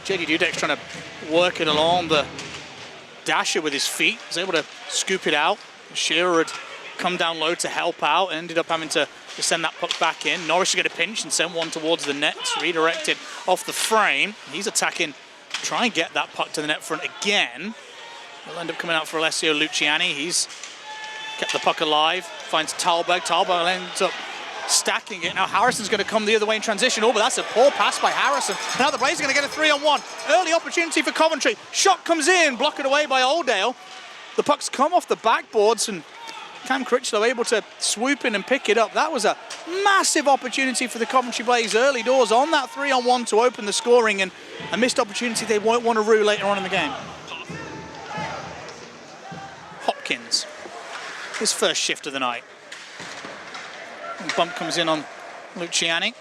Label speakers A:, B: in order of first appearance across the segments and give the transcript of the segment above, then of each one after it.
A: JD Dudek's trying to work it along the dasher with his feet. He's able to scoop it out. Shearer had come down low to help out, ended up having to send that puck back in. Norris is going to pinch and send one towards the net. It's redirected off the frame. He's attacking, try and get that puck to the net front again. He'll end up coming out for Alessio Luciani. He's kept the puck alive, finds Talberg. Talberg ends up stacking it. Now Harrison's going to come the other way in transition. Oh, but that's a poor pass by Harrison. Now the Blazers are going to get a 3-on-1. Early opportunity for Coventry. Shot comes in, blocked it away by Oldale. The puck's come off the backboards and Cam Critchlow able to swoop in and pick it up. That was a massive opportunity for the Coventry Blaze early doors on that 3-on-1 to open the scoring, and a missed opportunity they won't want to rue later on in the game. Hopkins, his first shift of the night. And bump comes in on Luciani.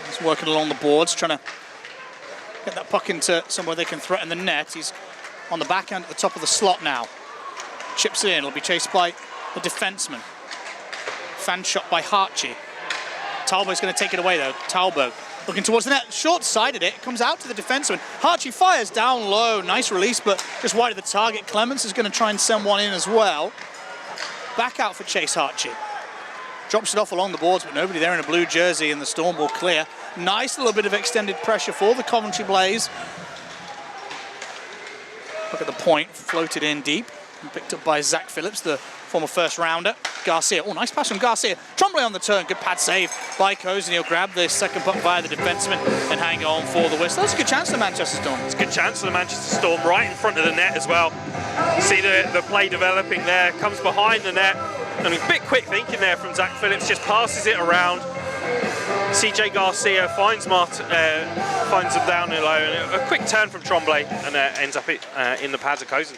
A: He's working along the boards, trying to get that puck into somewhere they can threaten the net. He's on the backhand at the top of the slot now. Chips it in, it'll be chased by the defenseman. Fan shot by Harchi. Talberg's going to take it away though. Talberg looking towards the net, short-sided it, comes out to the defenseman. Harchi fires down low, nice release, but just wide of the target. Clements is going to try and send one in as well. Back out for Chase Harchi. Drops it off along the boards, but nobody there in a blue jersey, and the Storm will clear. Nice little bit of extended pressure for the Coventry Blaze. Look at the point, floated in deep. Picked up by Zach Phillips, the former first rounder. Garcia, oh, nice pass from Garcia. Tremblay on the turn, good pad save by Cozen. He'll grab the second puck via the defenseman and hang on for the whistle. That's a good chance for the Manchester Storm.
B: It's a good chance for the Manchester Storm right in front of the net as well. You see the play developing there, comes behind the net, and a bit quick thinking there from Zach Phillips, just passes it around. CJ Garcia finds him down low, and a quick turn from Tremblay, and ends up in the pads of Cozen.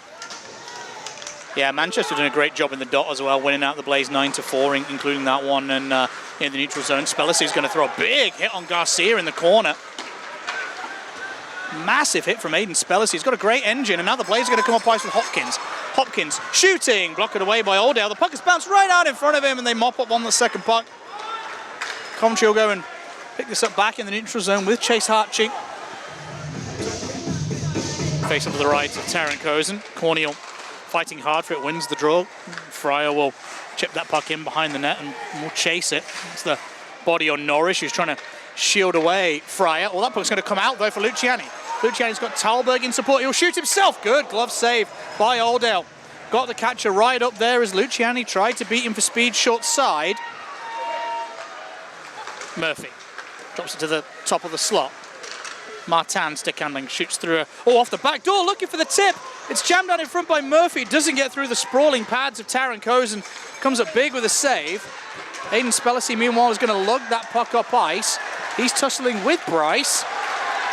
A: Yeah, Manchester doing a great job in the dot as well, winning out the Blaze 9-4, including that one, and in the neutral zone. Spellacy is going to throw a big hit on Garcia in the corner. Massive hit from Aiden Spellacy. He's got a great engine, and now the Blaze are going to come up ice with Hopkins. Hopkins shooting, blocked it away by Oldale. The puck is bounced right out in front of him, and they mop up on the second puck. Coventry will go and pick this up back in the neutral zone with Chase Harchi. Face up to the right of Taron Cozen. Cornell fighting hard for it, wins the draw. Fryer will chip that puck in behind the net and will chase it. It's the body on Norris, who's trying to shield away Fryer. Well, that puck's going to come out though for Luciani. Luciani's got Talberg in support. He'll shoot himself. Good glove save by Oldale. Got the catcher right up there as Luciani tried to beat him for speed short side. Murphy drops it to the top of the slot. Martin stick handling, shoots through off the back door, looking for the tip. It's jammed out in front by Murphy. It doesn't get through the sprawling pads of Taron Cozen. Comes up big with a save. Aiden Spellacy, meanwhile, is going to lug that puck up ice. He's tussling with Bryce.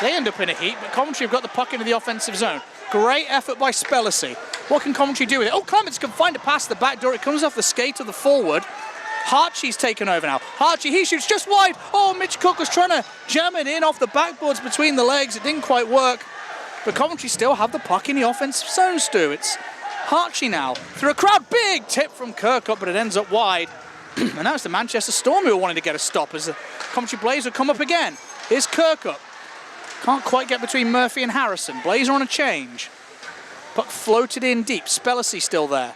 A: They end up in a heat, but Coventry have got the puck into the offensive zone. Great effort by Spellacy. What can Coventry do with it? Oh, Clements can find a pass the back door. It comes off the skate of the forward. Harchi's taken over now. Harchi, he shoots just wide. Oh, Mitch Cook was trying to jam it in off the backboards between the legs. It didn't quite work. But Coventry still have the puck in the offensive zone, Stu. It's Harchi now. Through a crowd, big tip from Kirkup, but it ends up wide. And now it's the Manchester Storm who are wanting to get a stop as the Coventry Blaze will come up again. Here's Kirkup. Can't quite get between Murphy and Harrison. Blaze are on a change. Puck floated in deep. Spellacy still there.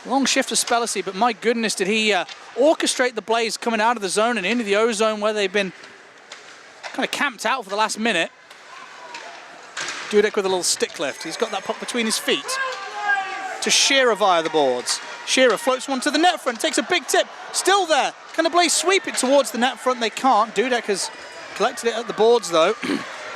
A: Long shift to Spellacy, but my goodness, did he orchestrate the Blaze coming out of the zone and into the O-zone where they've been kind of camped out for the last minute. Dudek with a little stick lift. He's got that puck between his feet. To Shearer via the boards. Shearer floats one to the net front, takes a big tip. Still there. Can the Blaze sweep it towards the net front? They can't. Dudek has collected it at the boards, though.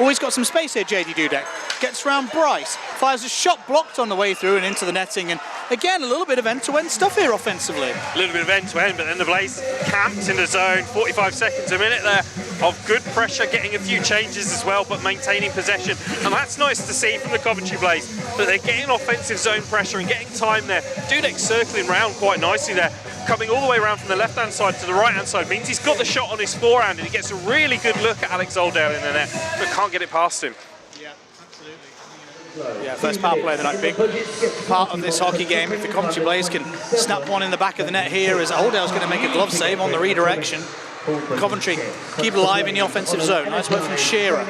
A: Oh, he's got some space here, JD Dudek. Gets round Bryce. Fires a shot blocked on the way through and into the netting. And again, a little bit of end-to-end stuff here offensively.
B: A little bit of end-to-end, but then the Blaze camped in the zone. 45 seconds a minute there of good pressure, getting a few changes as well, but maintaining possession. And that's nice to see from the Coventry Blaze, that they're getting offensive zone pressure and getting time there. Dudek circling round quite nicely there. Coming all the way around from the left-hand side to the right-hand side means he's got the shot on his forehand and he gets a really good look at Alex Oldale in the net, but can't get it past him.
A: Yeah, absolutely. Yeah, first power play of the night. Big part of this hockey game. If the Coventry Blaze can snap one in the back of the net here, as Oldale's going to make a glove save on the redirection. Coventry keep alive in the offensive zone. Nice work from Shearer.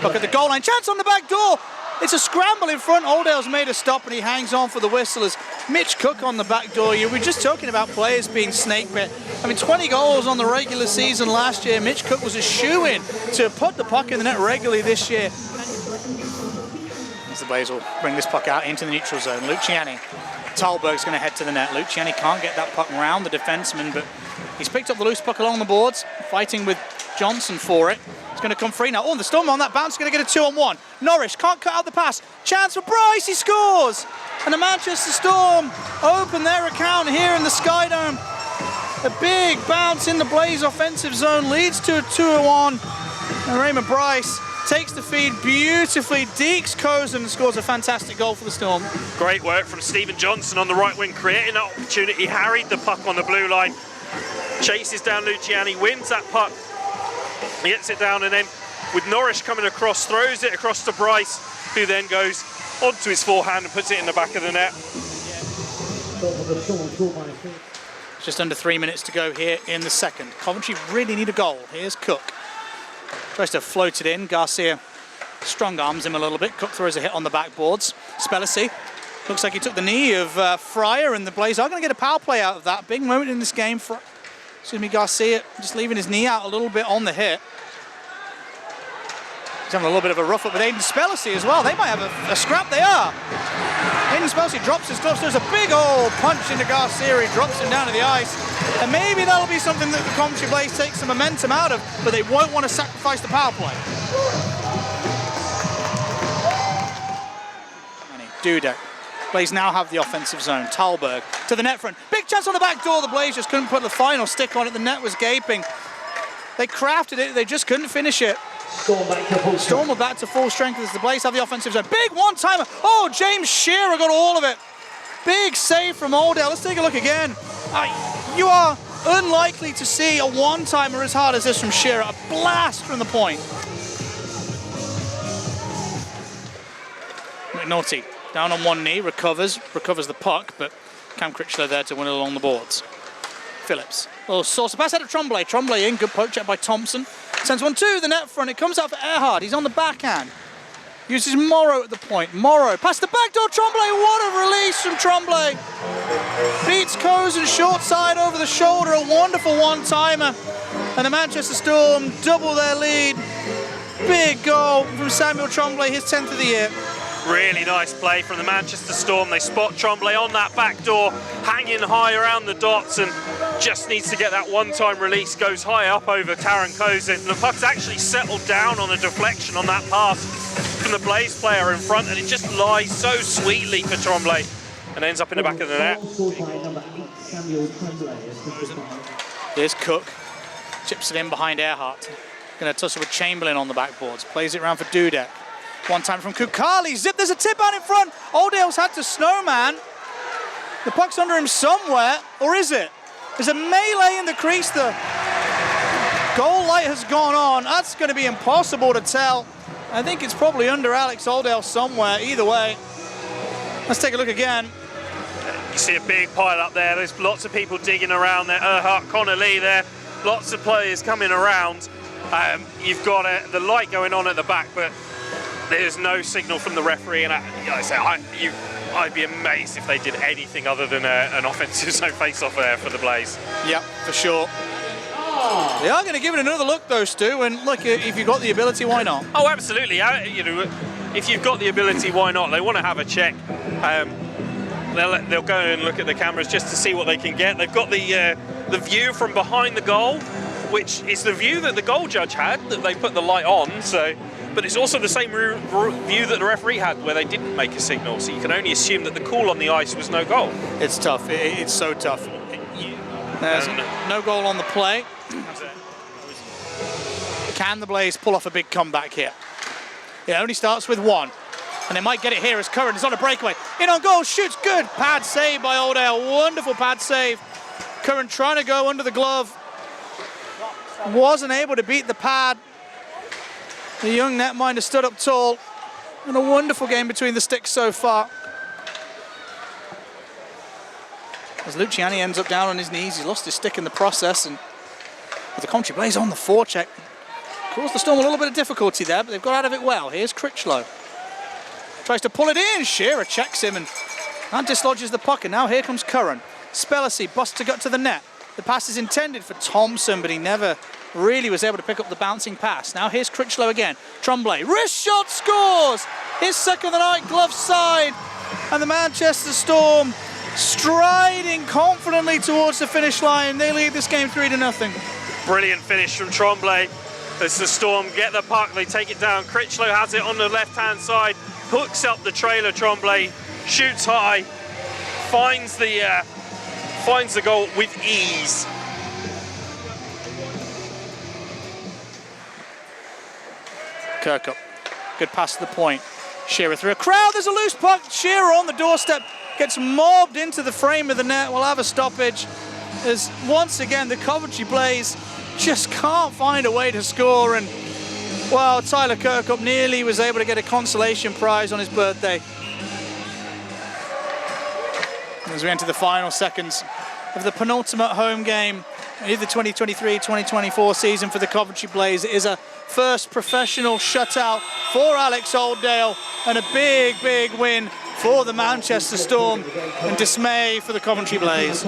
A: Look at the goal line. Chance on the back door. It's a scramble in front. Oldale's made a stop and he hangs on for the whistle as Mitch Cook on the back door. You were just talking about players being snake bit. I mean, 20 goals on the regular season last year. Mitch Cook was a shoo-in to put the puck in the net regularly this year. As the Blaze will bring this puck out into the neutral zone. Luciani. Talberg's going to head to the net. Luciani can't get that puck around the defenseman, but he's picked up the loose puck along the boards, fighting with Johnson for it. It's going to come free now. Oh, and the Storm on that bounce is going to get a 2-on-1. Norris can't cut out the pass. Chance for Bryce, he scores! And the Manchester Storm open their account here in the Skydome. A big bounce in the Blaze offensive zone leads to a 2-on-1. And Raymond Bryce takes the feed beautifully, dekes Cozen and scores a fantastic goal for the Storm.
B: Great work from Stephen Johnson on the right wing, creating that opportunity, harried the puck on the blue line, chases down Luciani, wins that puck, he gets it down, and then with Norris coming across, throws it across to Bryce, who then goes onto his forehand and puts it in the back of the net.
A: Just under 3 minutes to go here in the second. Coventry really need a goal. Here's Cook. Tries to float it in. Garcia strong arms him a little bit. Cook throws a hit on the backboards. Spellecy looks like he took the knee of Fryer, and the Blaze are going to get a power play out of that. Big moment in this game for Garcia, just leaving his knee out a little bit on the hit. He's having a little bit of a rough up with Aiden Spellecy as well. They might have a scrap. They are. Aiden Spellecy drops his gloves. There's a big old punch into Garcia. He drops him down to the ice. And maybe that'll be something that the Coventry Blaze take some momentum out of, but they won't want to sacrifice the power play. Dudek. Blaze now have the offensive zone. Talberg to the net front. Big chance on the back door. The Blaze just couldn't put the final stick on it. The net was gaping. They crafted it. They just couldn't finish it. Storm are back to full strength as the Blaze have the offensive zone. Big one-timer. Oh, James Shearer got all of it. Big save from Oldale. Let's take a look again. You are unlikely to see a one-timer as hard as this from Shearer. A blast from the point. McNulty down on one knee, recovers the puck, but Cam Critchlow there to win it along the boards. Phillips. Oh, source a pass out of Tremblay. Tremblay in, good poke check by Thompson. Sends one to the net front. It comes out for Earhart. He's on the backhand. Uses Morrow at the point. Morrow past the back door. Tremblay. What a release from Tremblay. Beats Cozen short side over the shoulder. A wonderful one-timer. And the Manchester Storm double their lead. Big goal from Samuel Tremblay, his 10th of the year.
B: Really nice play from the Manchester Storm. They spot Tremblay on that back door, hanging high around the dots, and just needs to get that one-time release. Goes high up over Taron Cozen. The puck's actually settled down on a deflection on that pass from the Blaze player in front, and it just lies so sweetly for Tremblay and ends up in the back of the net.
A: Here's Cook. Chips it in behind Earhart. Going to tussle with Chamberlain on the backboards. Plays it around for Dudek. One time from Kukali. Zip, there's a tip out in front. Oldale's had to snowman. The puck's under him somewhere, or is it? There's a melee in the crease. The goal light has gone on. That's going to be impossible to tell. I think it's probably under Alex Oldale somewhere. Either way, let's take a look again.
B: You see a big pile up there. There's lots of people digging around there. Earhart, Connor Lee there. Lots of players coming around. You've got the light going on at the back, but there's no signal from the referee, and I'd be amazed if they did anything other than an offensive zone face-off there for the Blaze.
A: Yep, for sure. They are going to give it another look, though, Stu, and look, if you've got the ability, why not?
B: Oh, absolutely. If you've got the ability, why not? They want to have a check. They'll go and look at the cameras just to see what they can get. They've got the view from behind the goal, which is the view that the goal judge had, that they put the light on, so... But it's also the same view that the referee had, where they didn't make a signal, so you can only assume that the call on the ice was no goal.
A: It's tough. It's so tough. There's no goal on the play. Can the Blaze pull off a big comeback here? It only starts with one, and they might get it here as Curran is on a breakaway. In on goal, shoots, good. Pad save by Oldale, wonderful pad save. Curran trying to go under the glove. Wasn't able to beat the pad. The young netminder stood up tall And a wonderful game between the sticks so far. As Luciani ends up down on his knees, he's lost his stick in the process, and with the Coventry Blaze on the forecheck, caused the Storm a little bit of difficulty there, but they've got out of it well. Here's Critchlow. Tries to pull it in, Shearer checks him and dislodges the puck, and now here comes Curran. Spellacy busts to gut to the net. The pass is intended for Thompson, but he never really was able to pick up the bouncing pass. Now here's Critchlow again. Tremblay, wrist shot, scores! His second of the night, glove side, and the Manchester Storm striding confidently towards the finish line. They lead this game 3-0.
B: Brilliant finish from Tremblay. As the Storm get the puck, they take it down. Critchlow has it on the left-hand side, hooks up the trailer. Tremblay shoots high, finds the goal with ease.
A: Kirkup, good pass to the point. Shearer through a crowd, there's a loose puck. Shearer on the doorstep, gets mobbed into the frame of the net. We'll have a stoppage as once again the Coventry Blaze just can't find a way to score, and well, Tyler Kirkup nearly was able to get a consolation prize on his birthday. As we enter the final seconds of the penultimate home game in the 2023-2024 season for the Coventry Blaze, it is a first professional shutout for Alex Oldale and a big, big win for the Manchester Storm, and dismay for the Coventry Blaze.